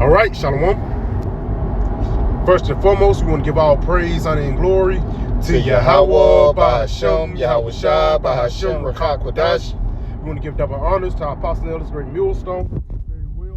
All right, Shalom. First and foremost, we want to give all praise, honor, and glory to Yahweh, Bahashem, Yahweh Shah, Bahashem, Rakha Kodash. We want to give double honors to our apostle elders, great millstone. Very well.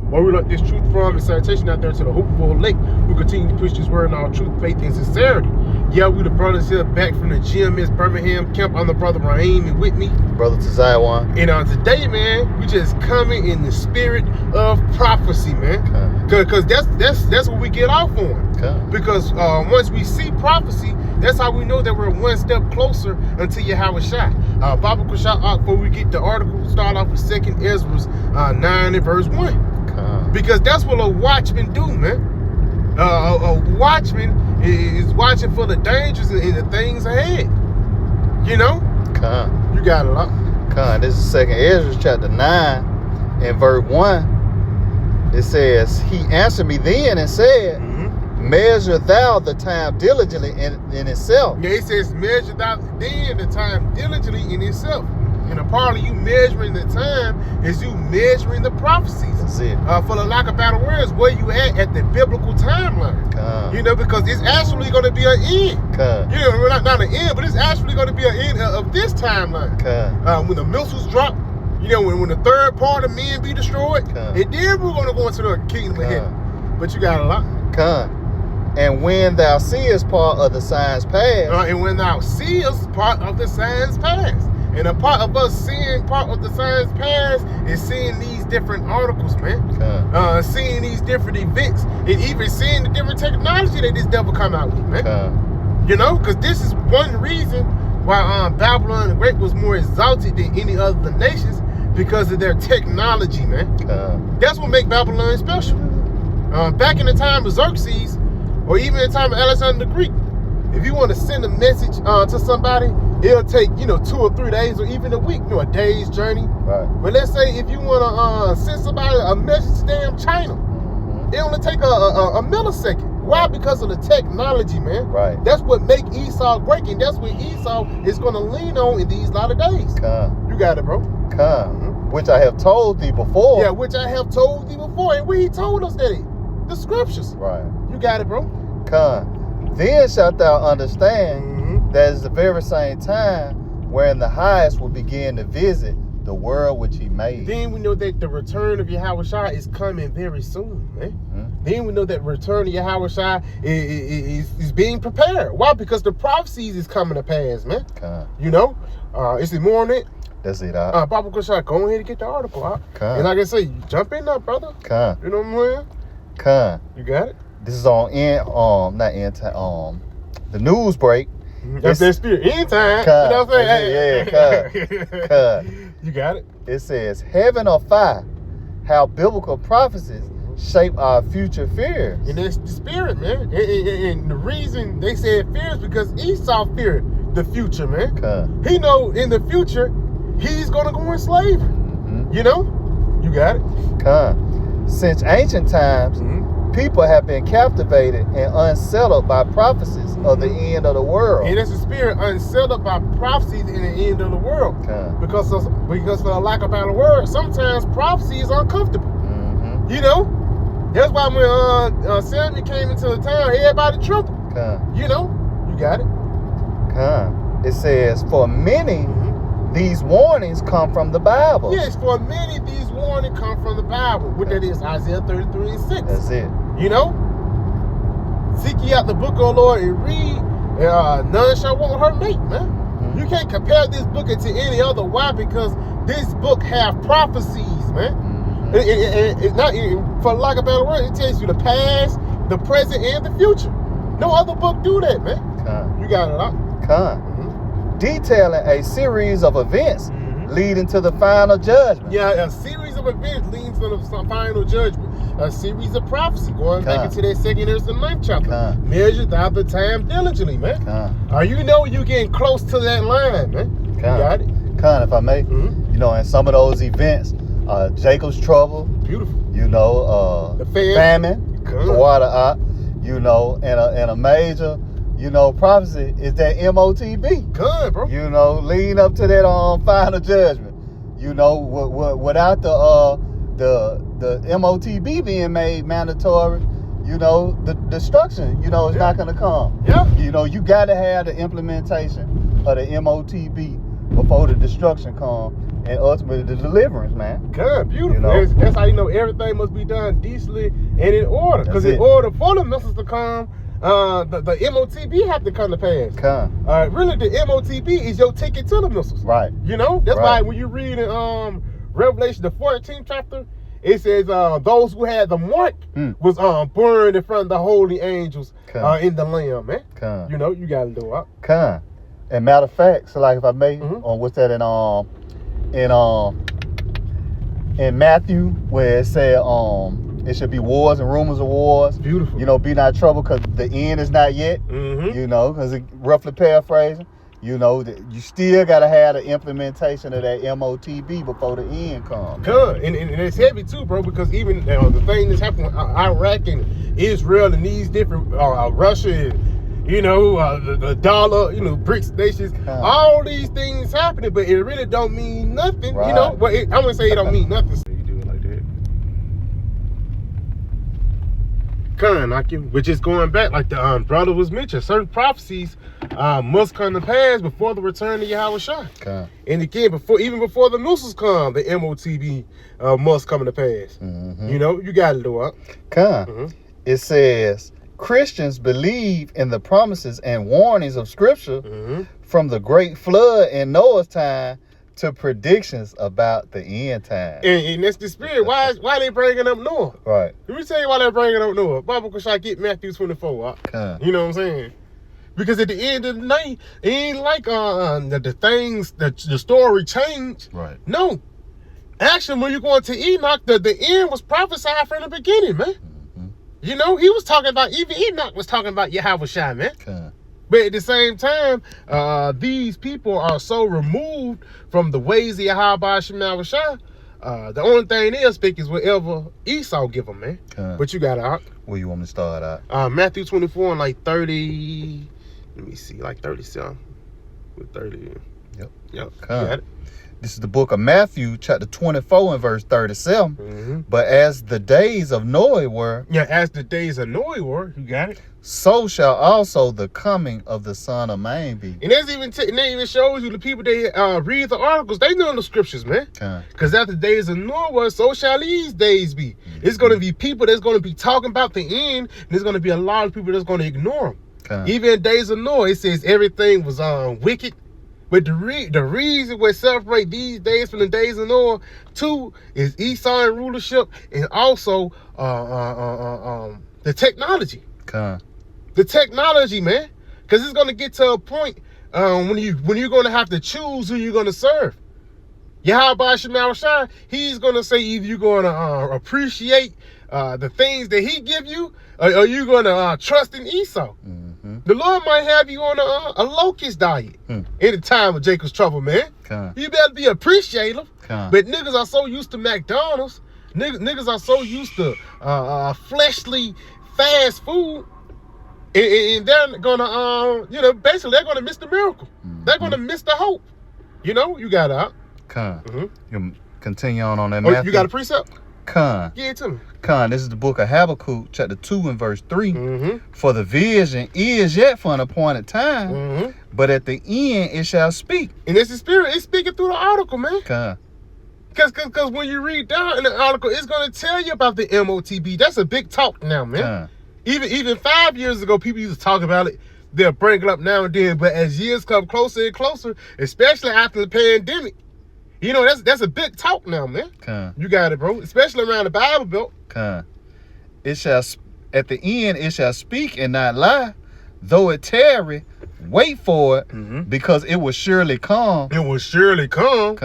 Where we let this truth from and sanitation out there to the hopeful elect who continue to push this word in all truth, faith, and sincerity. Yeah, we the brothers here back from the GMS Birmingham camp. I'm the brother Raheem and with me, brother Tazaiwan. And today, man, we just coming in the spirit of prophecy, man. Because that's what we get off on. Because once we see prophecy, that's how we know that we're one step closer until Yahweh Shah. Bible Kushah, before we get the article, start off with 2nd Ezra 9 and verse 1. Because that's what a watchman do, man. A watchman is watching for the dangers and the things ahead. You know? You got a lot. This is 2nd Ezra chapter 9 and verse 1. It says, he answered me then and said, measure thou the time diligently in itself. Yeah, it says, measure thou then the time diligently in itself. And a part of you measuring the time is you measuring the prophecies. That's it. For the lack of better words, where you at the biblical timeline. You know, because it's actually going to be an end. You know, not an end, but it's actually going to be an end of this timeline. When the missiles drop, you know, when the third part of men be destroyed, and then we're going to go into the kingdom of heaven. But you got a lot. And when thou seest part of the signs past. And when thou seest part of the signs past. And a part of us seeing part of the signs past is seeing these different articles, man. Seeing these different events, and even seeing the different technology that this devil come out with, man. You know, because this is one reason why Babylon the Great was more exalted than any other of the nations, because of their technology, man. That's what make Babylon special. Back in the time of Xerxes, or even in the time of Alexander the Greek, if you want to send a message to somebody, it'll take, 2 or 3 days or even a week, a day's journey. Right. But let's say if you want to send somebody a message to damn China, it only take a millisecond. Why? Because of the technology, man. Right. That's what make Esau great, and that's what Esau is going to lean on in these latter days. You got it, bro. Which I have told thee before. Yeah, which I have told thee before. And we told us that the scriptures. Right. You got it, bro. Then shalt thou understand that is the very same time wherein the highest will begin to visit the world which he made. Then we know that the return of Yahweh Shah is coming very soon, man. Then we know that return of Yahweh Shah is being prepared. Why? Because the prophecies is coming to pass, man. You know? Is it more on it? That's it, Bible Kushah, go ahead and get the article, And like I say, jump in there, brother. You know what I'm saying? You got it? This is on the news break. That's that spirit. End time. You know what I'm saying? You got it. It says, heaven or fire, how biblical prophecies shape our future fears. And that's the spirit, man. And the reason they said fear is because Esau feared the future, man. He know in the future he's gonna go in slavery. You know? You got it. Since ancient times, people have been captivated and unsettled by prophecies of the end of the world. And that's the spirit, unsettled by prophecies in the end of the world. Because for the lack of better word, sometimes prophecy is uncomfortable. You know? That's why when Samuel came into the town, everybody trembled. You know? You got it. It says, for many, these warnings come from the Bible. Yes, for many, these warnings come from the Bible. What that is, Isaiah 33 and 6. That's it. You know? Seek ye out the book, O Lord, and read. None shall want her mate, man. You can't compare this book to any other. Why? Because this book have prophecies, man. It's not, for lack of a better word, it tells you the past, the present, and the future. No other book do that, man. You got it up. Detailing a series of events leading to the final judgment. Yeah, a series of events leading to the final judgment. A series of prophecy going back into that 2nd Ezra 9th chapter. Measure thou the time diligently, man. You know you getting close to that line, man. You got it. If I may, you know, in some of those events, Jacob's trouble. Beautiful. You know, the famine, the water out. You know, and a major, prophecy is that MOTB. Good, bro. Leading up to that final judgment. Without the the MOTB being made mandatory, the destruction, is not going to come. Yeah. You got to have the implementation of the MOTB before the destruction come, and ultimately the deliverance, man. Good, beautiful. That's how you know everything must be done decently and in order. Because in order for the missiles to come, the MOTB have to come to pass. Really, the MOTB is your ticket to the missiles. Right. That's why when you read in Revelation, the 14th chapter, it says those who had the mark was burned in front of the holy angels in the Lamb, man. You gotta do it. And matter of fact, so like if I may, on what's that in Matthew, where it said it should be wars and rumors of wars. Beautiful. Be not troubled because the end is not yet. Because it roughly paraphrasing. That you still gotta have the implementation of that MOTB before the end comes. Good, and it's heavy too, bro. Because even the thing that's happening with Iraq and Israel and these different Russia and the dollar, BRICS nations, all these things happening, but it really don't mean nothing. Right. But I'm gonna say it don't mean nothing. So you do it like that. Which is going back, like the brother was mentioned, certain prophecies must come to pass before the return of Yahweh Shai. And again, even before the missiles come, the MOTB must come to pass. You got to do it. It says, Christians believe in the promises and warnings of Scripture from the great flood in Noah's time to predictions about the end time. And that's the spirit. Why they bringing up Noah? Right. Let me tell you why they're bringing up Noah. Bible because I get Matthew 24. You know what I'm saying? Because at the end of the night, it ain't like the things that the story changed. Right. No. Actually, when you're going to Enoch, the end was prophesied from the beginning, man. He was talking about, even Enoch was talking about Yahweh Shai, man. But at the same time, these people are so removed from the ways of Yahweh Shai. The only thing they'll speak is whatever Esau give them, man. But you got out. Where you want me to start out? Matthew 24 and like 30. Let me see, like 37. With 30. Yep. You got it. This is the book of Matthew, chapter 24 and verse 37. But as the days of Noah were. Yeah, as the days of Noah were. You got it. So shall also the coming of the Son of Man be. And that even shows you the people that read the articles, they know the scriptures, man. Because after the days of Noah were, so shall these days be. It's going to be people that's going to be talking about the end, and there's going to be a lot of people that's going to ignore them. Even in days of Noah, it says everything was wicked. But the reason we separate these days from the days of Noah, too, is Esau and rulership, and also the technology. The technology, man. Because it's going to get to a point when you're going to have to choose who you're going to serve. Yahweh Shai, he's going to say either you're going to appreciate the things that he give you, or you're going to trust in Esau. The Lord might have you on a locust diet in the time of Jacob's trouble, man. You better be appreciative. But niggas are so used to McDonald's. Niggas are so used to fleshly fast food. And they're gonna, basically they're gonna miss the miracle. They're gonna miss the hope. You got out. You continue on that. Oh, you got a precept? Give it to me. This is the book of Habakkuk, chapter 2 and verse 3. For the vision is yet for an appointed time, but at the end it shall speak. And it's the spirit. It's speaking through the article, man. Because when you read down in the article, it's going to tell you about the MOTB. That's a big talk now, man. Even 5 years ago, people used to talk about it. They'll bring it up now and then. But as years come closer and closer, especially after the pandemic, that's a big talk now, man. You got it, bro. Especially around the Bible Belt. It shall, at the end, it shall speak and not lie. Though it tarry, wait for it, because it will surely come. It will surely come.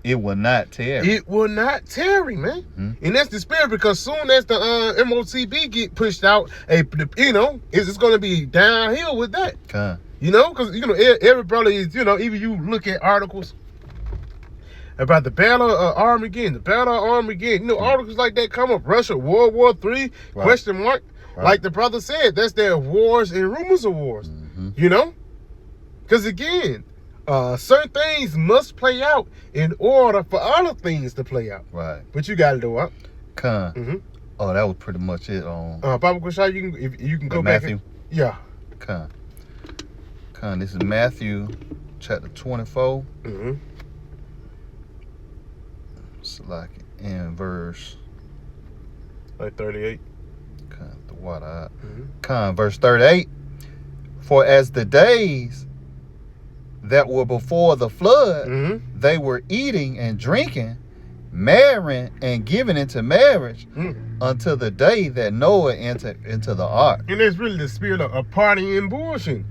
It will not tarry. It will not tarry, man. And that's the spirit, because soon as the MOTB get pushed out, it's going to be downhill with that. Because, every brother is, even you look at articles about the Battle of Armageddon, articles like that come up. Russia, World War III, question mark. Like the brother said, that's their wars and rumors of wars. Because again, certain things must play out in order for other things to play out. But you got to do it. Con. Oh, that was pretty much it on. Bible Kushai, you can go back. Matthew. Yeah. Con. This is Matthew chapter 24. It's like in verse. Like 38. The water out. Verse 38. For as the days that were before the flood, they were eating and drinking, marrying and giving into marriage until the day that Noah entered into the ark. And that's really the spirit of partying and bullshit.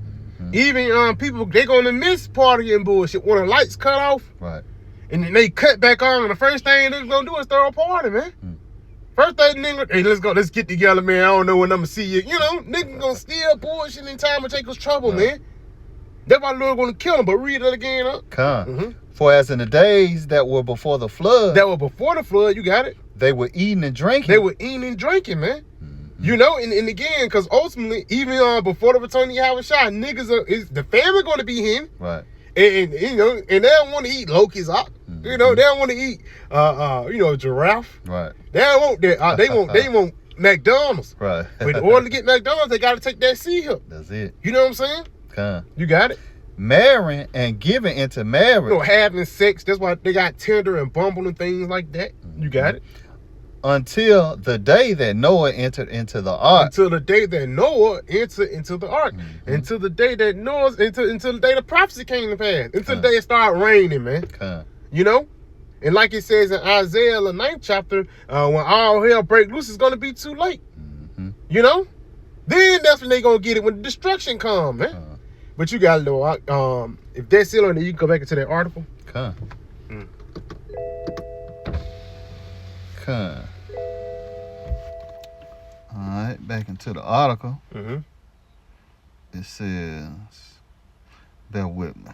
Even people, they're going to miss partying and bullshit when the lights cut off. Right. And then they cut back on, and the first thing they're going to do is throw a party, man. First thing, nigga, hey, let's get together, man. I don't know when I'm going to see you. You know, niggas going to steal bullshit in time and take us trouble, man. That's why the Lord going to kill them. But read it again, huh? For as in the days that were before the flood. That were before the flood, you got it. They were eating and drinking. They were eating and drinking, man. You know, and again, because ultimately, even before the return of Yahweh Shai, niggas is the family going to be him. Right. And you know, and they don't want to eat locusts up. You know, they don't want to eat giraffe. Right. They don't want that. They want McDonald's. Right. But in order to get McDonald's, they got to take that sea hook. That's it. You know what I'm saying? You got it. Marrying and giving into marriage. You know, having sex. That's why they got Tinder and Bumble and things like that. You got it. Until the day that Noah entered into the ark. Until the day that Noah entered into the ark. Until the day that until the day the prophecy came to pass. Until the day it started raining, man. You know? And like it says in Isaiah, the 9th chapter, when all hell break loose, it's going to be too late. You know? Then that's when they going to get it, when the destruction comes, man. But you got to know, if that's still on there, you can go back into that article. All right, back into the article. It says, bear with me.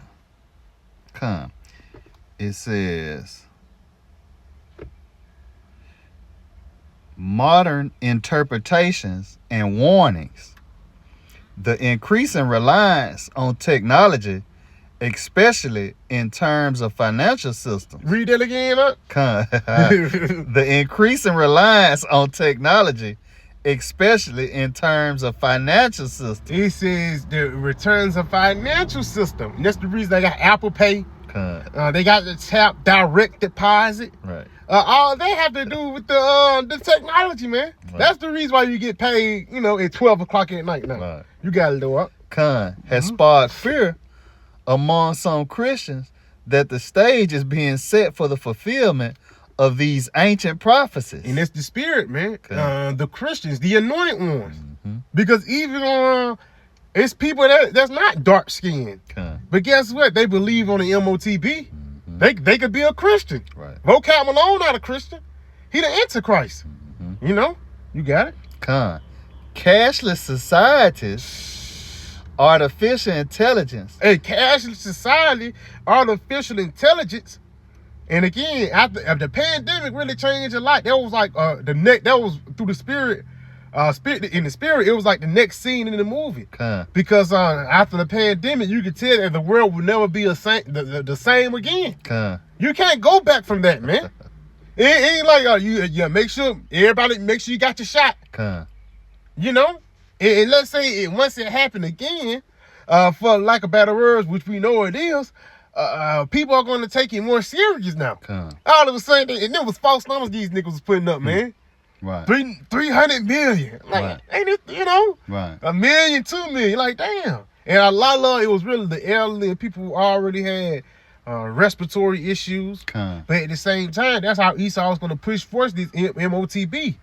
It says, modern interpretations and warnings. The increasing reliance on technology, especially in terms of financial systems. Read that again, huh? The increasing reliance on technology, especially in terms of financial systems. He says the returns of financial system. And that's the reason they got Apple Pay. They got the tap direct deposit. Right. All they have to do with the technology, man. Right. That's the reason why you get paid, you know, at 12 o'clock at night now. Right. You got to do it. Has sparked fear among some Christians that the stage is being set for the fulfillment of these ancient prophecies. And it's the spirit, man. The Christians, the anointed ones. Because even it's people that's not dark skinned. But guess what? They believe on the MOTB. They could be a Christian. Right. Vocab Malone not a Christian. He the Antichrist. You know? You got it? Cashless societies, artificial intelligence. A cashless society, artificial intelligence. And again, after the pandemic really changed a lot. That was like that was through the spirit. In the spirit, it was like the next scene in the movie. Because after the pandemic, you could tell that the world will never be the same again. You can't go back from that, man. It ain't like you make sure you got your shot. You know, and let's say once it happened again, for lack of better words, which we know it is, people are going to take it more serious now. All of a sudden, and it was false numbers these niggas was putting up, man. Right. 300 million. Like, ain't it, you know? Right. 1 million, 2 million. Like, damn. And a lot of it was really the elderly and people who already had respiratory issues. But at the same time, that's how Esau was going to push forth these MOTB.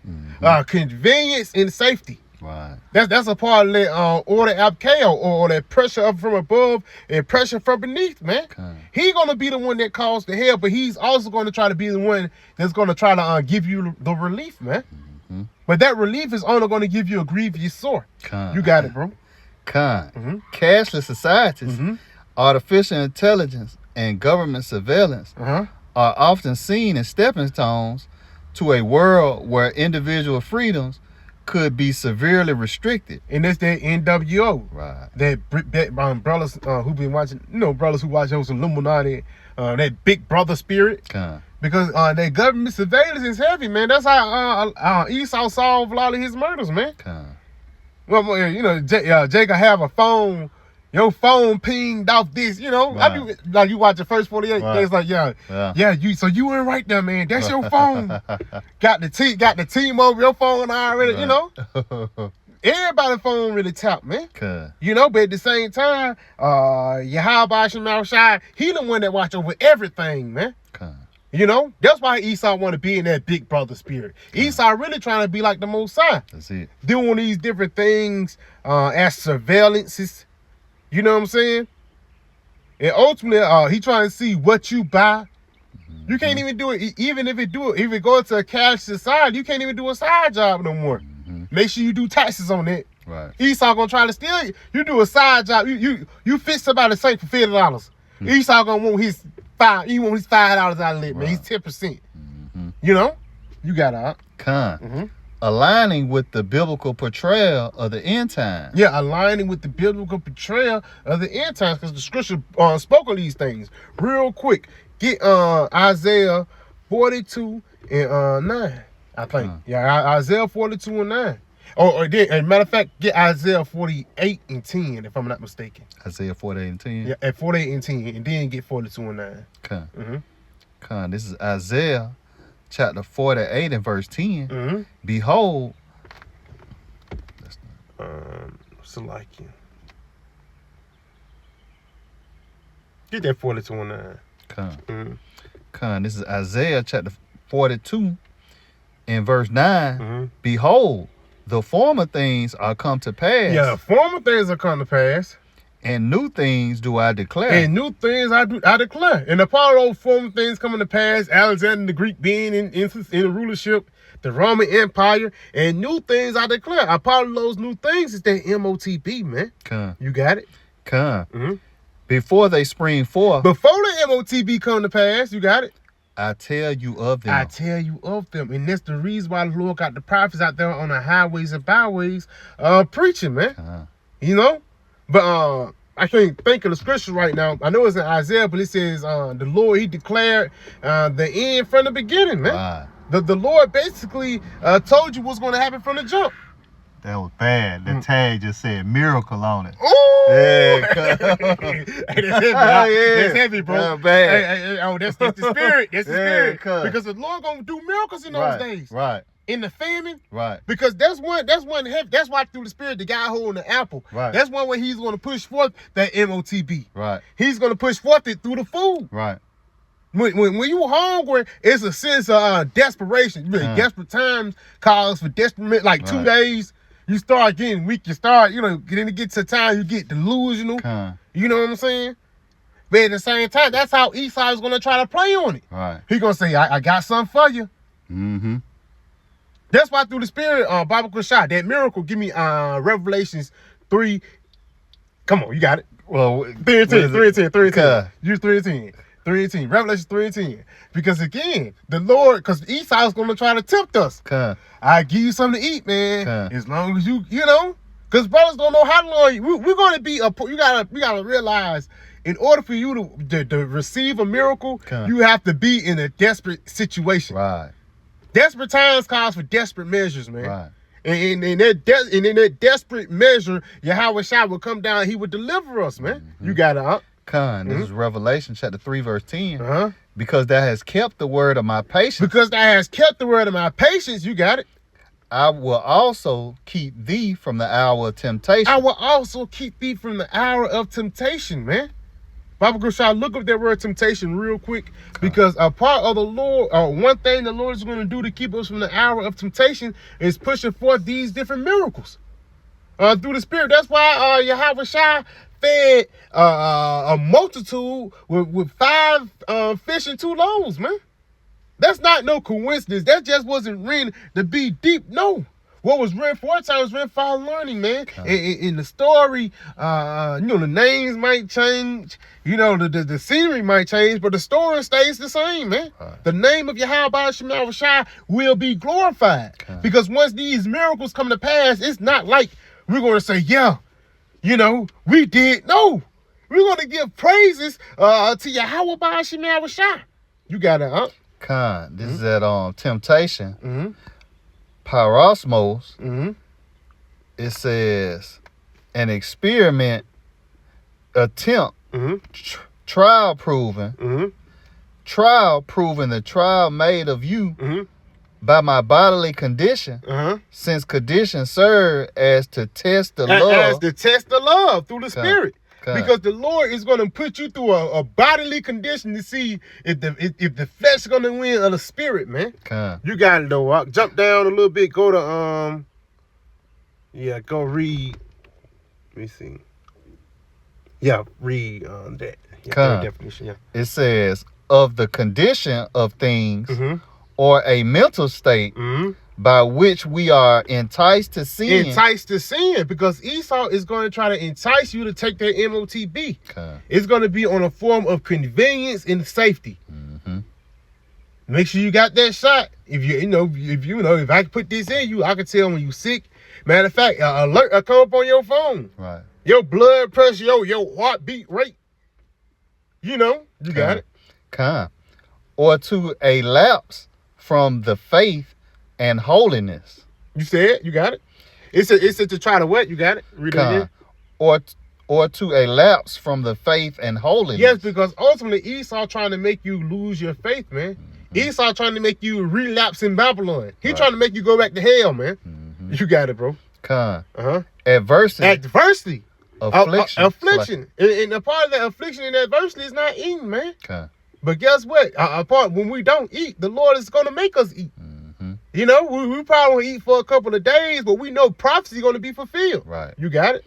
Convenience and safety. Right. That's a part of that order abkeo, or that pressure up from above and pressure from beneath, man. He's going to be the one that caused the hell, but he's also going to try to be the one that's going to try to give you the relief, man. But that relief is only going to give you a grievous sore. You got it, bro. Cashless societies, artificial intelligence, and government surveillance are often seen as stepping stones to a world where individual freedoms could be severely restricted. And that's that NWO. Right. That brothers who been watching, brothers who watch those Illuminati, that big brother spirit. Because their government surveillance is heavy, man. That's how Esau solved a lot of his murders, man. Well, you know, Jacob have a phone. Your phone pinged off this, you know. Right. I do, like you watch the first 48 Right. days, like so you were right there, man. That's your phone. got the T-Mobile, your phone already, you know. Everybody's phone really tapped, man. You know, but at the same time, Yahweh Shemel Shai, he the one that watch over everything, man. You know, that's why Esau want to be in that big brother spirit. Esau really trying to be like the Most High. That's it. Doing these different things as surveillances. You know what I'm saying? And ultimately, he trying to see what you buy. You can't even do it. Even if it goes to a cash society, you can't even do a side job no more. Make sure you do taxes on it. Right. Esau gonna try to steal you. You do a side job. You fit somebody's safe for $50. Esau gonna want his $5 out of it, man. He's 10%. You know, you got to aligning with the biblical portrayal of the end times. Yeah, aligning with the biblical portrayal of the end times, because the scripture spoke of these things. Real quick, get Isaiah 42 and 9. I think. Isaiah 42 and 9. Or then, as a matter of fact, get Isaiah 48 and 10, if I'm not mistaken. Isaiah 48 and 10? Yeah, at 48 and 10, and then get 42 and 9. This is Isaiah chapter 48 and verse 10. Behold. What's it like you? Get that 42 and 9. This is Isaiah chapter 42 and verse 9. Behold, the former things are come to pass. Yeah, former things are come to pass. And new things do I declare. And new things I declare. And the part of those former things coming to pass, Alexander the Greek being in rulership, the Roman Empire, and new things I declare. A part of those new things is that MOTB, man. You got it? Before they spring forth. Before the MOTB come to pass, you got it? I tell you of them. I tell you of them. And that's the reason why the Lord got the prophets out there on the highways and byways preaching, man. You know? But I can't think of the scripture right now. I know it's in Isaiah, but it says the Lord, he declared the end from the beginning, man. Right. The Lord basically told you what's going to happen from the jump. That was bad. The tag just said miracle on it. Ooh! Yeah. That's heavy, bro. That was bad. That's the spirit. That's the spirit. Cuz. Because the Lord going to do miracles in those days. Right. In the famine, right? Because that's why through the spirit, the guy holding the apple, right? That's one way he's going to push forth that MOTB, right? He's going to push forth it through the food, right? When you hungry, it's a sense of desperation. Desperate times calls for desperate. Like 2 days, you start getting weak. You start, getting to get to time you get delusional. You know what I'm saying? But at the same time, that's how Esau is going to try to play on it. Right? He's going to say, "I got something for you." That's why through the spirit, Bible Kushah, that miracle, give me Revelations 3. Come on, you got it. Well, 3 and 10. Use 3 and 10. 3 and 10. Revelations 3 and 10. Because again, the Lord, because Esau is going to try to tempt us. I give you something to eat, man. As long as you know, because brothers don't know how long we're going to be. You gotta realize, in order for you to receive a miracle, you have to be in a desperate situation. Right. Desperate times calls for desperate measures, man. Right. And in that desperate measure, Yahweh Shai will come down. He will deliver us, man. You got it. This is Revelation chapter 3, verse 10. Because thou hast kept the word of my patience. Because thou hast kept the word of my patience, you got it. I will also keep thee from the hour of temptation. I will also keep thee from the hour of temptation, man. Bible Kushah, look up that word temptation real quick, because a part of the Lord, one thing the Lord is going to do to keep us from the hour of temptation is pushing forth these different miracles through the spirit. That's why Yahweh Shai fed a multitude with 5 fish and 2 loaves, man. That's not no coincidence. That just wasn't written to be deep. No. What was written 4 times was written for learning, man. In the story, the names might change, the scenery might change, but the story stays the same, man. The name of Yahweh Shemel Shai will be glorified. Because once these miracles come to pass, it's not like we're going to say, we did. No. We're going to give praises to Yahweh Shemel Shai. You got it, huh? Con. This is at Temptation. Mm-hmm. Pyrosmos. Mm-hmm. It says an experiment, attempt, trial proven, trial proven, the trial made of you by my bodily condition, since condition serve as to test the love. As to test the love through the Spirit. Because the Lord is going to put you through a bodily condition to see if the flesh is going to win or the Spirit, man. You got it though. I'll jump down a little bit. Go to go read. Let me see. Yeah, read that. Definition. Yeah. It says of the condition of things or a mental state by which we are enticed to sin. Enticed to sin, because Esau is going to try to entice you to take that MOTB. It's going to be on a form of convenience and safety. Make sure you got that shot. If I put this in you, I can tell when you sick. Matter of fact, alert will come up on your phone. Right. Your blood pressure, your heartbeat rate. You got it. Or to a lapse from the faith and holiness. You said, you got it. It's to try to what? You got it. Read it again. Or to a lapse from the faith and holiness. Yes, because ultimately Esau trying to make you lose your faith, man. Esau trying to make you relapse in Babylon. He trying to make you go back to hell, man. You got it, bro. Adversity. Affliction. And a part of that affliction and adversity is not eating, man. But guess what? When we don't eat, the Lord is going to make us eat. We probably won't eat for a couple of days, but we know prophecy is going to be fulfilled. Right. You got it?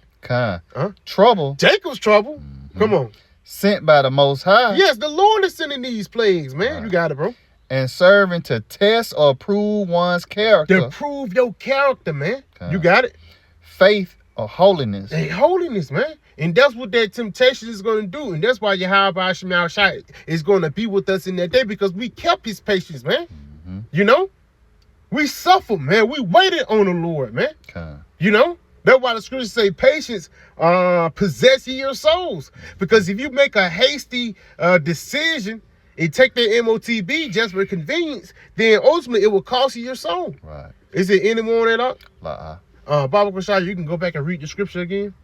Trouble. Jacob's trouble. Come on. Sent by the Most High. Yes, the Lord is sending these plagues, man. Right. You got it, bro. And serving to test or prove one's character. To prove your character, man. You got it? Faith or holiness. Hey, holiness, man. And that's what that temptation is going to do. And that's why Yahweh Shemel Shai is going to be with us in that day, because we kept his patience, man. We suffered, man. We waited on the Lord, man. That's why the scriptures say patience possess your souls. Because if you make a hasty decision and take that MOTB just for convenience, then ultimately it will cost you your soul. Right. Is there any more on that? Baba Kushai, you can go back and read the scripture again.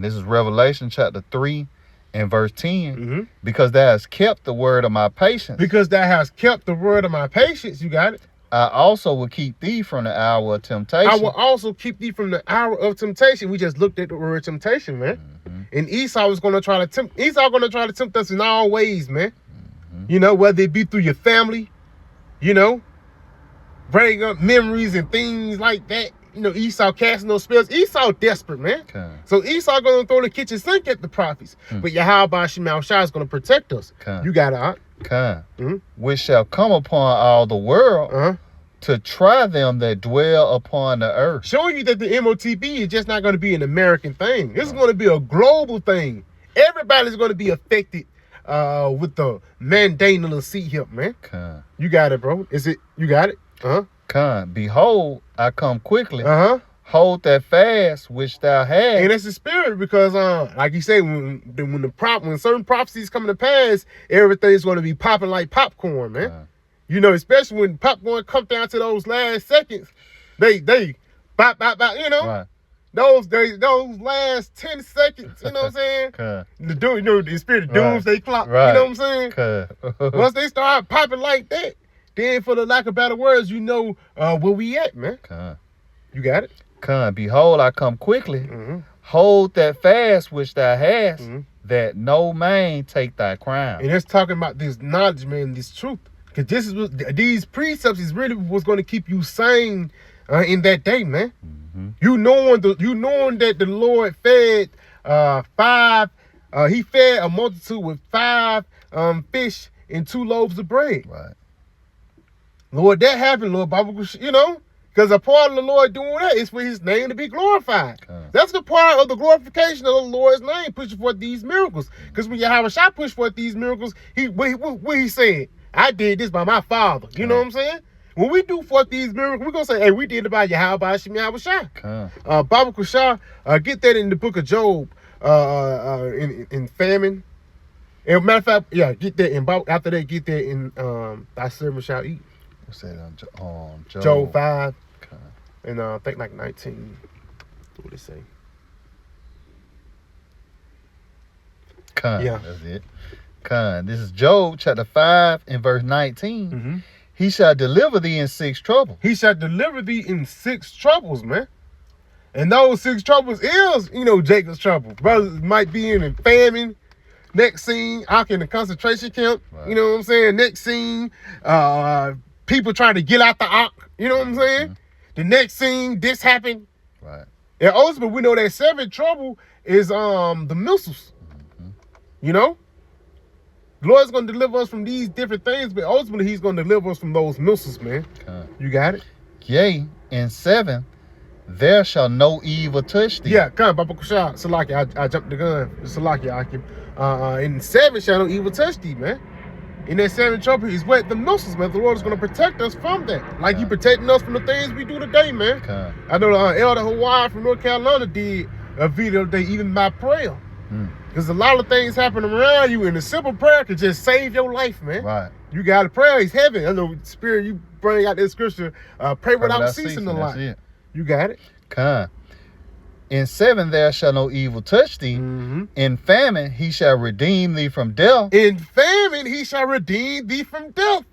This is Revelation chapter 3 and verse 10. Because thou hast kept the word of my patience. Because thou hast kept the word of my patience. You got it. I also will keep thee from the hour of temptation. I will also keep thee from the hour of temptation. We just looked at the word temptation, man. And Esau is going to try to tempt. Esau going to try to tempt us in all ways, man. Whether it be through your family, bring up memories and things like that. Esau casting those spells. Esau desperate, man. So Esau going to throw the kitchen sink at the prophets. But Yahweh Shemel Shai is going to protect us. You got it, which shall come upon all the world to try them that dwell upon the earth. Showing you that the MOTB is just not going to be an American thing. This is going to be a global thing. Everybody's going to be affected with the mandating little seat hip, man. You got it, bro. You got it? Behold, I come quickly. Hold that fast which thou hast. And that's the spirit, because like you say, when certain prophecies come to pass, everything's going to be popping like popcorn, man. Especially when popcorn come down to those last seconds, they bop, Right. Those last 10 seconds, you know what I'm saying? The spirit of doomsday clock, right. You know what I'm saying? Once they start popping like that, then for the lack of better words, where we at, man. You got it? Behold, I come quickly. Hold that fast which thou hast, that no man take thy crown. And it's talking about this knowledge, man, this truth. Because these precepts is really what's going to keep you sane in that day, man. You knowing that the Lord fed he fed a multitude with 5 fish and 2 loaves of bread. Right. Lord, that happened, Lord, because a part of the Lord doing that is for his name to be glorified. That's the part of the glorification of the Lord's name, pushing forth these miracles. Because when Yahweh Shai pushed forth these miracles, what he said? I did this by my Father. You know what I'm saying? When we do forth these miracles, we're going to say, hey, we did it by Yahweh Shai. Baba Kushah, get that in the book of Job, in famine. And matter of fact, yeah, get that. And after that, get that in thy servant shall eat. What's that? Job 5. Okay. And I think like 19. What it say? Yeah. That's it. This is Job chapter 5 and verse 19. Mm-hmm. He shall deliver thee in 6 troubles. He shall deliver thee in 6 troubles, man. And those 6 troubles is, Jacob's trouble. Brothers might be in a famine. Next scene, out in the concentration camp. Right. You know what I'm saying? Next scene, people trying to get out the ark. You know what I'm saying? Mm-hmm. The next scene, this happened. Right. And ultimately, we know that 7th trouble is the missiles. Mm-hmm. You know? The Lord's going to deliver us from these different things, but ultimately, he's going to deliver us from those missiles, man. Okay. You got it? Yea, in 7, there shall no evil touch thee. Yeah, come on, Baba Kushah. Salaki, I jumped the gun. Salaki, Akim. In 7 shall no evil touch thee, man. In that 7th trouble, he's what? The missiles, man. The Lord is going to protect us from that. Like he protecting us from the things we do today, man. I know Elder Hawaii from North Carolina did a video today, even by prayer. Because a lot of things happen around you, and a simple prayer could just save your life, man. Right. You got a prayer, he's heaven. I know, Spirit, you bring out that scripture, pray without ceasing a lot. You got it. In 7 there shall no evil touch thee. Mm-hmm. In famine he shall redeem thee from death. In famine he shall redeem thee from death.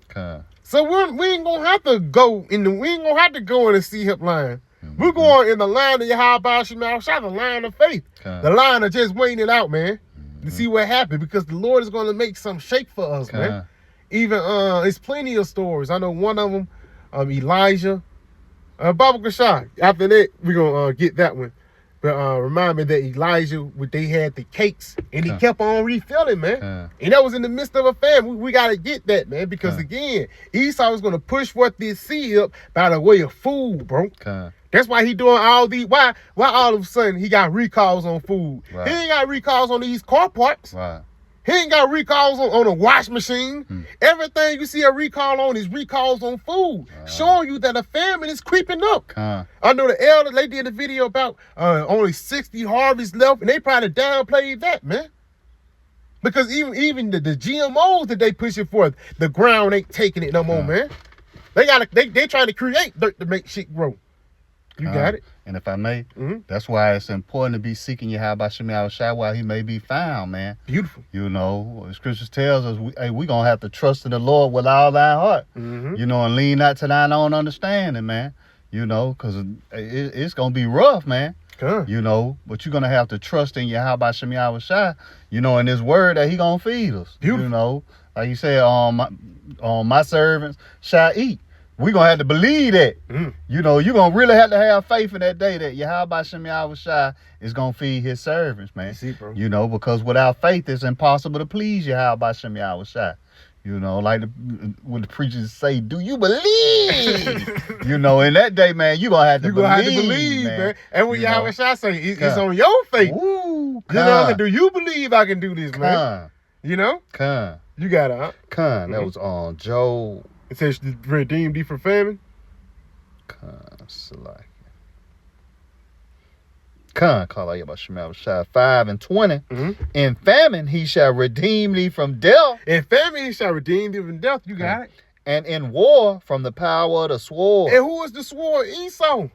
So we ain't gonna have to go in the sea hip line. Mm-hmm. We're going in the line of Yahweh Shemel, the line of faith. The line of just waiting it out, man. To see what happens, because the Lord is going to make some shake for us, man. Even it's plenty of stories. I know one of them, Elijah, Baba Kashai. After that, we're gonna get that one. But remind me that Elijah, they had the cakes, and he kept on refilling, man. And that was in the midst of a famine. We got to get that, man, because again, Esau was going to push forth this seed up by the way of food, bro. That's why he doing all these. Why all of a sudden he got recalls on food? Right. He ain't got recalls on these car parts. Right. He ain't got recalls on a wash machine. Everything you see a recall on is recalls on food, showing you that a famine is creeping up. I know the elder, they did a video about only 60 harvests left, and they probably downplayed that, man. Because even the GMOs that they pushing forth, the ground ain't taking it no more, man. They trying to create dirt to make shit grow. You got it. And if I may, that's why it's important to be seeking Yahweh Shemel Shai while he may be found, man. Beautiful. You know, the scriptures tells us we going to have to trust in the Lord with all thy heart. You know, and lean not to thine own understanding, man. You know, because it's going to be rough, man. You know, but you're going to have to trust in Yahweh Shemel Shai, you know, in his word that he going to feed us. Beautiful. You know, like you said, my servants shall eat. We're going to have to believe that. You know, you're going to really have to have faith in that day that Yahweh Shemel Shai is going to feed his servants, man. See, bro. You know, because without faith, it's impossible to please Yahweh Shemel Shai. You know, like when the preachers say, do you believe? You know, in that day, man, you're going to have to believe, man. And what Yahweh Shai say, it's on your faith. Ooh, you know, do you believe I can do this, man? You know? You got it, huh? That was on Job. It says redeem thee from famine. Call out about Shemel Shai 5 and 20. In famine he shall redeem thee from death. In famine he shall redeem thee from death. You got it. And in war from the power of the sword. And who is the sword? Esau.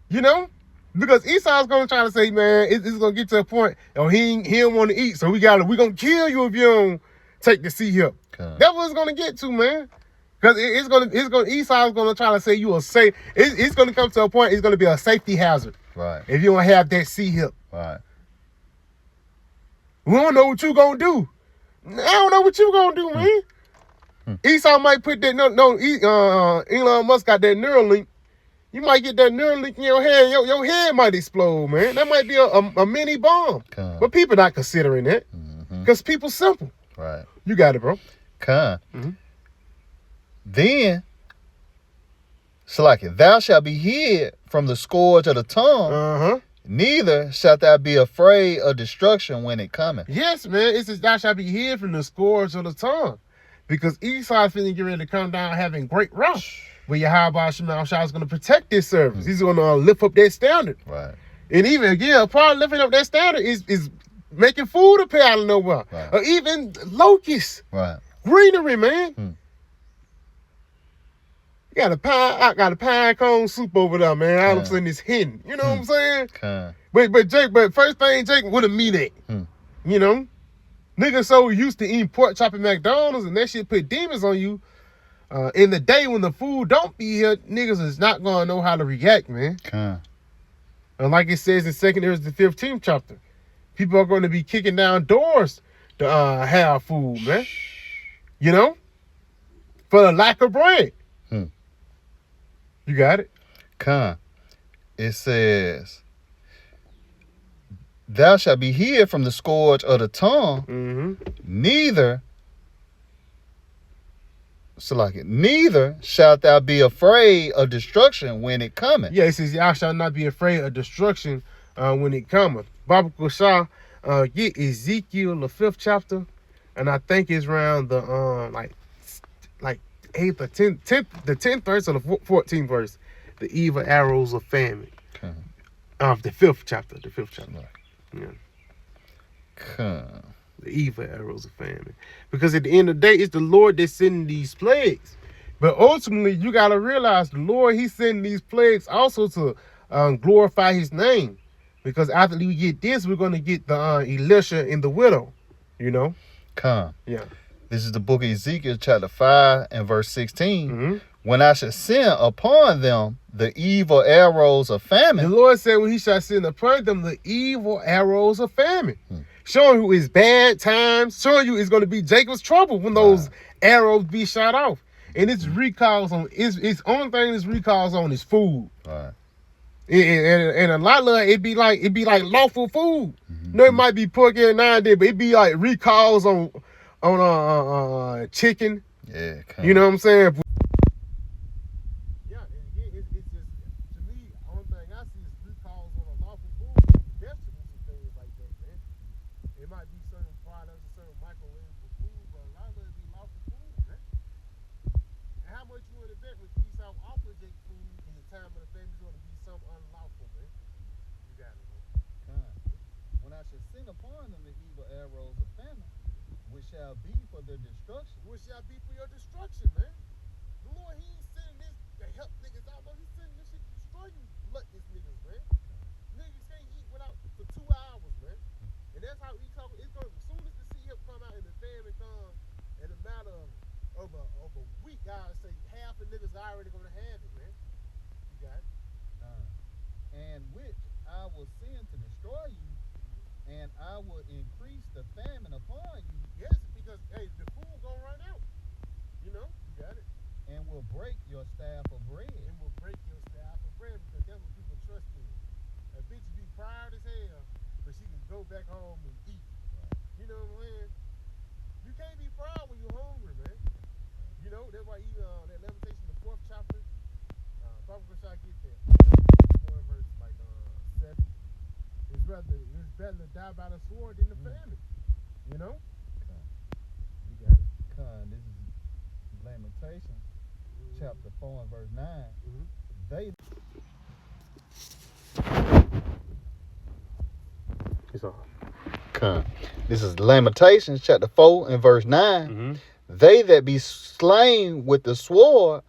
You know? Because Esau's gonna try to say, man, it's gonna get to a point, he don't want to eat, so we gonna kill you if you don't take the sea hip. That's what it's gonna get to, man. Because Esau's gonna try to say you are safe. It's gonna come to a point. It's gonna be a safety hazard. Right. If you don't have that sea hip. Right. We don't know what you gonna do. I don't know what you gonna do, man. Esau might put that. Elon Musk got that Neuralink. You might get that Neuralink in your head. Your head might explode, man. That might be a mini bomb. But people not considering that. Because people simple. Right. You got it, bro. Then, thou shalt be hid from the scourge of the tongue, neither shalt thou be afraid of destruction when it cometh. Yes, man. It says thou shalt be hid from the scourge of the tongue. Because Esau is finna get ready to come down having great wrath. But Yahweh Shemel Shai is going to protect this service. He's going to lift up that standard. Right. And even, again, part of lifting up that standard is making food appear out of nowhere. Right. Or even locusts. Right. Greenery, man. Hmm. I got a pine cone soup over there, man. All of a Yeah. sudden it's hidden. You know what I'm saying? Okay. But first thing, Jake, what a meat ain't. You know? Niggas so used to eating pork chop at McDonald's and that shit put demons on you. In the day when the food don't be here, niggas is not gonna know how to react, man. Okay. And like it says in 2 Corinthians the 15th chapter, people are going to be kicking down doors to have food, man. You know? For the lack of bread. You got it? Okay. It says, thou shalt be hid from the scourge of the tongue, neither shalt thou be afraid of destruction when it cometh. Yeah, it says, y'all shall not be afraid of destruction when it cometh. Baba Kusha, get Ezekiel, the 5th chapter, and I think it's around the like 8th or 10th, the 10th verse or the 14th verse, the evil arrows of famine. Okay. The 5th chapter, Right. Yeah. Okay. The evil arrows of famine. Because at the end of the day, it's the Lord that's sending these plagues. But ultimately, you got to realize the Lord, he's sending these plagues also to glorify his name. Because after we get this, we're going to get the Elisha and the widow, you know? Come. Yeah. This is the book of Ezekiel, chapter 5 and verse 16. When I shall send upon them the evil arrows of famine. The Lord said when he shall send upon them the evil arrows of famine. Showing you his bad times, showing you it's going to be Jacob's trouble when those arrows be shot off. And it's recalls on, it's only thing it's recalls on is food. Right. And a lot of it be like lawful food. You know, it might be pork every now and then, but it be like recalls on chicken. Yeah. You know what I'm saying? Yeah, it's just, to me, only thing I see is recalls on a lawful food, vegetables and things like that, man. It might be certain products, certain microwavable food, but a lot of it be lawful food, man. And how much you want to bet with Esau offer Jake food in the time of the famine is going to be something unlawful, man? You got it, man. When I shall send upon them the evil arrows of famine, which shall be for their destruction. Which shall be for your destruction, man. The Lord, he ain't sending this to help niggas out. No, he's sending this shit to destroy you gluttonous niggas, man. Niggas can't eat without for 2 hours, man. And that's how he talk. It's going, as soon as the sea come out and the famine comes, in a matter of a week, I say half the niggas are already gonna have it, man. You got it. And which I will send to destroy you, and I will increase the famine upon you. Yes, because hey, the food gonna run out. You know, you got it. And will break your staff of bread. And will break your staff of bread because that's what people trust in. A bitch be proud as hell, but she can go back home and eat. Right. You know what I'm saying? You can't be proud when you're hungry, man. You know, that's why even that Lamentation, the 4th chapter, Papa Kushai get that. 4 verse like 7. It's better to die by the sword than the famine. You know? You got it. This is Lamentations, chapter 4 and verse 9. They. It's on. This is Lamentations, chapter 4 and verse 9. They that be slain with the sword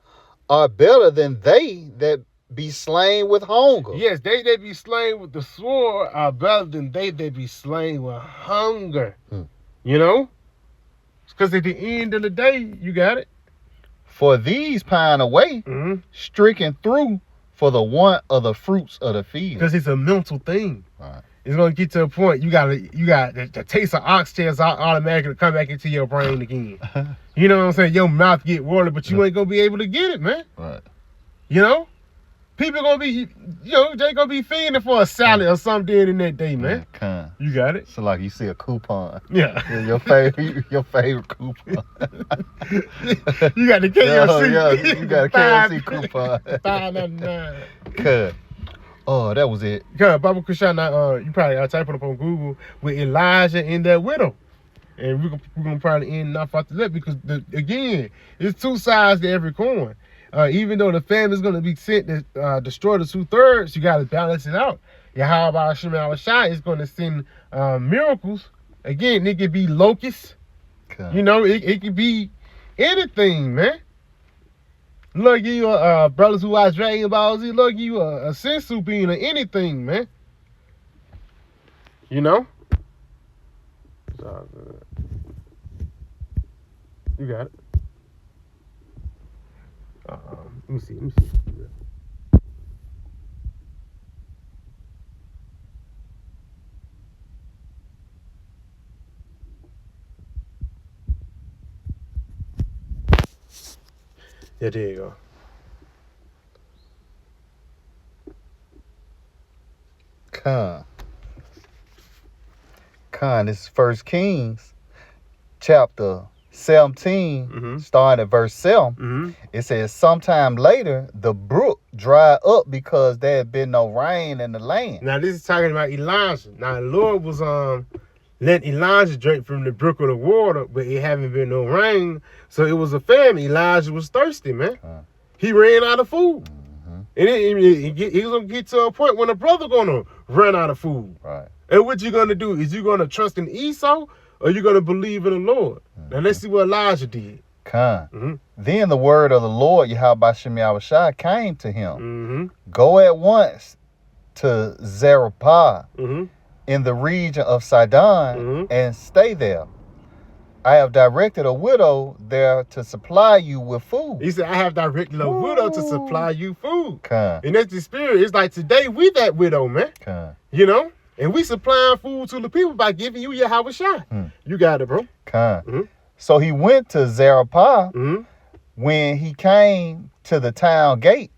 are better than they that be slain with hunger. Yes, they that be slain with the sword are better than they that be slain with hunger. You know? Because at the end of the day, you got it. For these pine away, stricken through for the want of the fruits of the field. Because it's a mental thing. Right. It's gonna get to a point you got the taste of oxtails automatically come back into your brain again. You know what I'm saying? Your mouth get watery, but you ain't gonna be able to get it, man. Right. You know? People gonna be, they gonna be feeding for a salad or something in that day, man. You got it. So like you see a coupon. Yeah. Your favorite coupon. You got the KFC. Yeah, you got a KFC coupon. $5.99. Oh, that was it. Baba Kushana, you probably type it up on Google with Elijah and that widow. And we're gonna probably end off after that because again, it's 2 sides to every coin. Even though the famine is going to be sent to destroy the 2/3, you got to balance it out. Yahweh Shema Shai is going to send miracles. Again, it could be locusts. Okay. You know, it could be anything, man. Look, you brothers who watch Dragon Ball Z, look, you a sensu being or anything, man. You know? It's all good. You got it. Let me see. Yeah, there you go. Con, this is 1 Kings, chapter 17, starting at verse 7. It says, sometime later, the brook dried up because there had been no rain in the land. Now, this is talking about Elijah. Now, the Lord was letting Elijah drink from the brook of the water, but it haven't been no rain. So it was a famine. Elijah was thirsty, man. He ran out of food. And he was going to get to a point when a brother going to run out of food. Right. And what you going to do? Is you going to trust in Esau or you going to believe in the Lord? Now, let's see what Elijah did. Then the word of the Lord, Yahweh Shema Shai, came to him. Go at once to Zarephath in the region of Sidon and stay there. I have directed a widow there to supply you with food. He said, I have directed a widow to supply you food. And that's the spirit. It's like today we that widow, man. You know? And we supplying food to the people by giving you Yahweh Shai. You got it, bro. So he went to Zarephath. When he came to the town gate,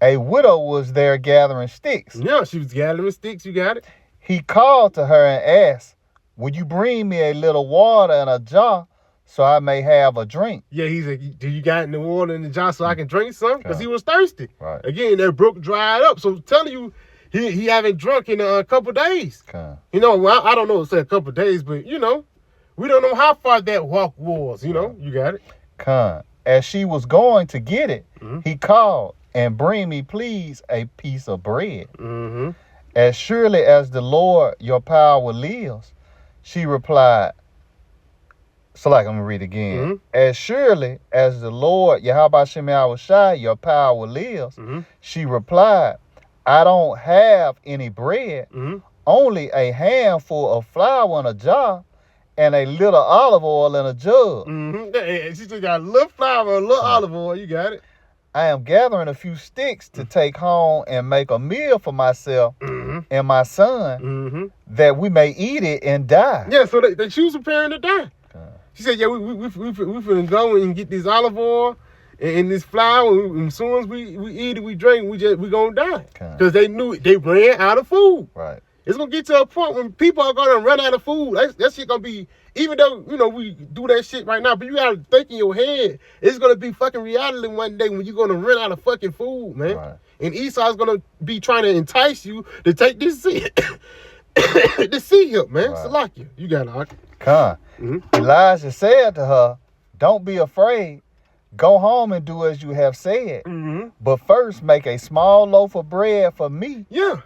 a widow was there gathering sticks. Yeah, she was gathering sticks. You got it. He called to her and asked, would you bring me a little water in a jar so I may have a drink? Yeah, he said, do you got any water in the jar so I can drink some? Because he was thirsty. Right. Again, that brook dried up. So I'm telling you, he haven't drunk in a couple days. You know, well, I don't know, say a couple days, but, you know, we don't know how far that walk was. You know, you got it. As she was going to get it, he called, and bring me, please, a piece of bread. As surely as the Lord your power lives, she replied, so like I'm going to read again. As surely as the Lord, Yahweh Shema Shai, your power lives, she replied, I don't have any bread, only a handful of flour in a jar and a little olive oil in a jug. She just got a little flour, a little olive oil. You got it. I am gathering a few sticks to take home and make a meal for myself and my son, that we may eat it and die. Yeah, so she was preparing to die. She said, yeah, we finna go and get this olive oil and this flour. And as soon as we eat it, we drink, we gonna die. Because they knew they ran out of food. Right. It's gonna get to a point when people are gonna run out of food. That shit gonna be, even though, you know, we do that shit right now, but you gotta think in your head, it's gonna be fucking reality one day when you're gonna run out of fucking food, man. Right. And Esau's gonna be trying to entice you to take this seed. The seed help, man. Right. Salakia. You got it. Elijah said to her, don't be afraid. Go home and do as you have said. But first make a small loaf of bread for me. Yeah.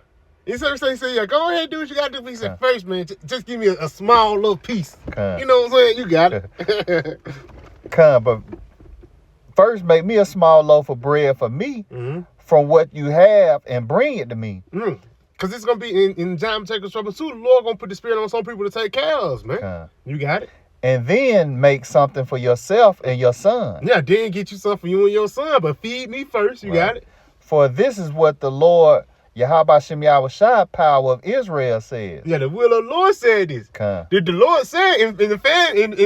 He said, yeah, go ahead and do what you got to do. He said, first, man, just give me a small little piece. You know what I'm saying? You got it. But first make me a small loaf of bread for me from what you have and bring it to me. Because it's going to be in John Jacob's trouble too. The Lord going to put the spirit on some people to take care of us, man. You got it. And then make something for yourself and your son. Yeah, then get you something for you and your son, but feed me first. You got it. For this is what the Lord, Yahweh Shema Shai, power of Israel, says. Yeah, the will of the Lord said this. Did the Lord say in the famine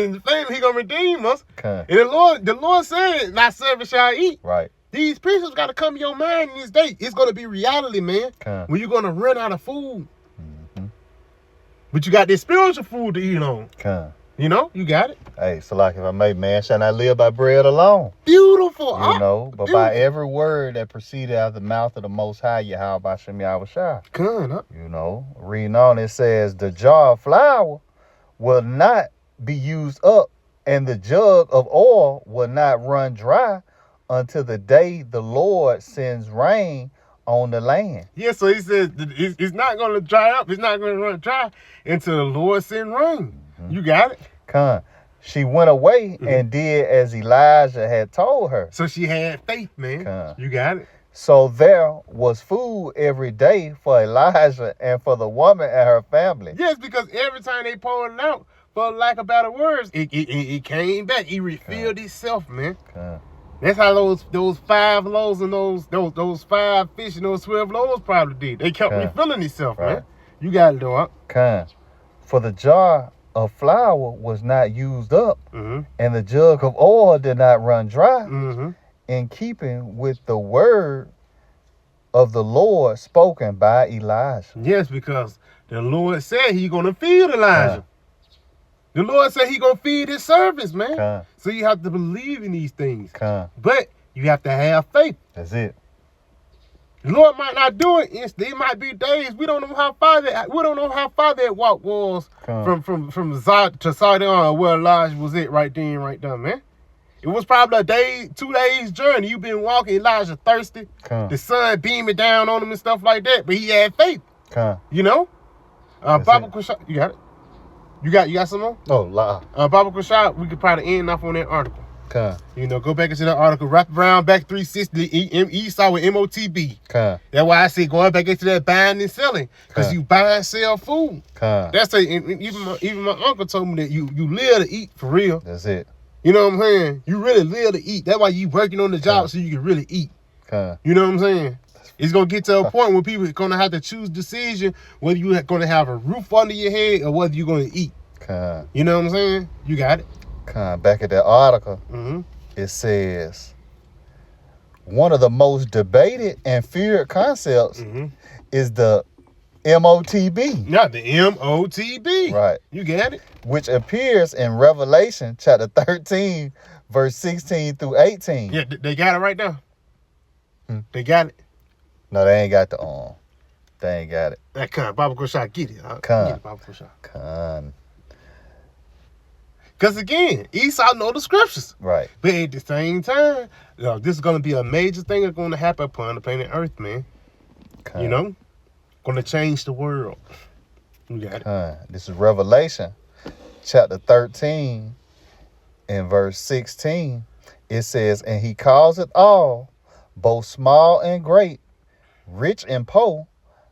he gonna redeem us? And the Lord said, "My servant shall eat." Right. These principles got to come to your mind in this day. It's gonna be reality, man. When you're gonna run out of food, but you got this spiritual food to eat on. You know, you got it. Hey, so like if I may, man, shall not live by bread alone. Beautiful. You know, but by every word that proceeded out of the mouth of the Most High, Yahweh Shema Shai. You know, reading on, it says, the jar of flour will not be used up, and the jug of oil will not run dry until the day the Lord sends rain on the land. Yeah, so he said it's not going to dry up. It's not going to run dry until the Lord send rain. You got it? She went away and did as Elijah had told her. So she had faith, man. You got it? So there was food every day for Elijah and for the woman and her family. Yes, because every time they poured it out, for lack of better words, it came back. He refilled himself, man. That's how those 5 loaves and those 5 fish and those 12 loaves probably did. They kept refilling itself, man. You got it, dog. For the jar of flour was not used up, and the jug of oil did not run dry, in keeping with the word of the Lord spoken by Elijah. Yes, because the Lord said he's going to feed Elijah. The Lord said he's going to feed his servants, man. So you have to believe in these things. But you have to have faith. That's it. The Lord might not do it instantly. It might be days. We don't know how far that walk was from Zod to Sidon, where Elijah was at right then, right there, man. It was probably a day, 2 days journey. You've been walking, Elijah thirsty. The sun beaming down on him and stuff like that. But he had faith. You know? Baba Kushab, you got it? You got some more? Oh, Baba Kushab, we could probably end off on that article. You know, go back into that article, wrap around back 360, Esau with MOTB. That's why I say going back into that buying and selling, because you buy and sell food. That's even my uncle told me that you live to eat for real. That's it. You know what I'm saying? You really live to eat. That's why you working on the job so you can really eat. You know what I'm saying? It's going to get to a point where people are going to have to choose decision whether you're going to have a roof under your head or whether you're going to eat. You know what I'm saying? You got it. Back at that article, it says, one of the most debated and feared concepts is the MOTB. Yeah, the MOTB. Right. You got it. Which appears in Revelation chapter 13, verse 16 through 18. Yeah, they got it right there. They got it. No, they ain't got the arm. They ain't got it. That Baba Kushab, get it. Get it, Baba Kushab. Because again, Esau know the scriptures. Right. But at the same time, this is going to be a major thing that's going to happen upon the planet Earth, man. You know? Going to change the world. You got it. This is Revelation chapter 13 and verse 16. It says, and he calls it all, both small and great, rich and poor,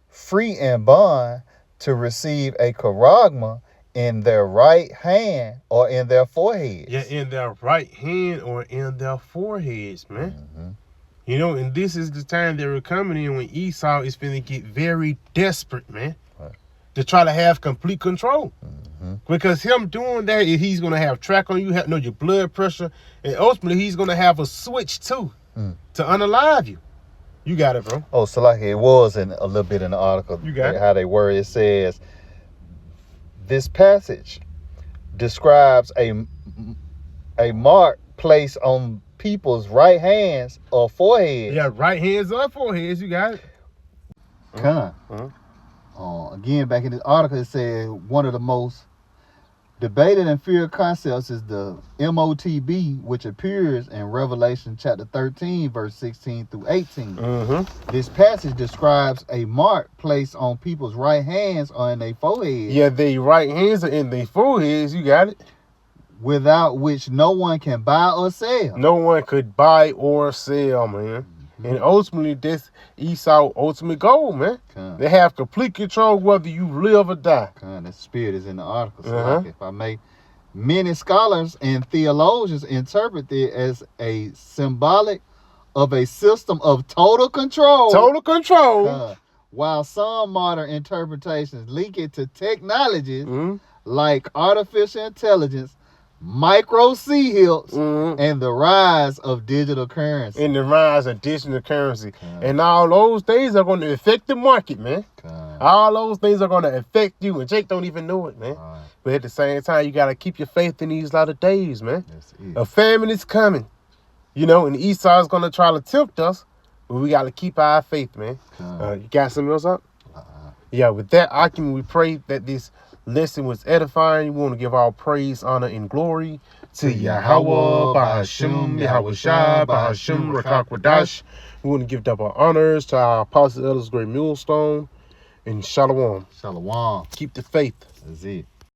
free and bond, to receive a charagma in their right hand or in their foreheads. Yeah, in their right hand or in their foreheads, man. You know, and this is the time that we're coming in when Esau is finna get very desperate, man, to try to have complete control. Because him doing that, he's going to have track on you, know your blood pressure, and ultimately he's going to have a switch too to unalive you. You got it, bro. Oh, so like it was in a little bit in the article. You got it. How they were. It says, this passage describes a mark placed on people's right hands or foreheads. Yeah, right hands or foreheads. You got it. Again, back in this article, it said one of the most debated and feared concepts is the MOTB, which appears in Revelation chapter 13, verse 16 through 18. This passage describes a mark placed on people's right hands or in their foreheads. Yeah, their right hands are in their foreheads. You got it. Without which no one can buy or sell. No one could buy or sell, man. And ultimately, that's Esau's ultimate goal, man. They have complete control whether you live or die. The spirit is in the article. So like, if I may, many scholars and theologians interpret it as a symbolic of a system of total control. Total control. While some modern interpretations link it to technologies like artificial intelligence, micro C-hilts, and the rise of digital currency. And all those things are going to affect the market, man. All those things are going to affect you, and Jake don't even know it, man. But at the same time, you got to keep your faith in these latter days, man. A famine is coming, you know, and Esau is going to try to tempt us, but we got to keep our faith, man. You got something else up? Yeah, with that argument, we pray that this lesson was edifying. We want to give all praise, honor, and glory to Yahweh, Bahashim, Yahweh Shai, Bahashim, Rakak Radash. We want to give double honors to our apostles, elders, great millstone, and Shalom. Shalom. Keep the faith. That's it.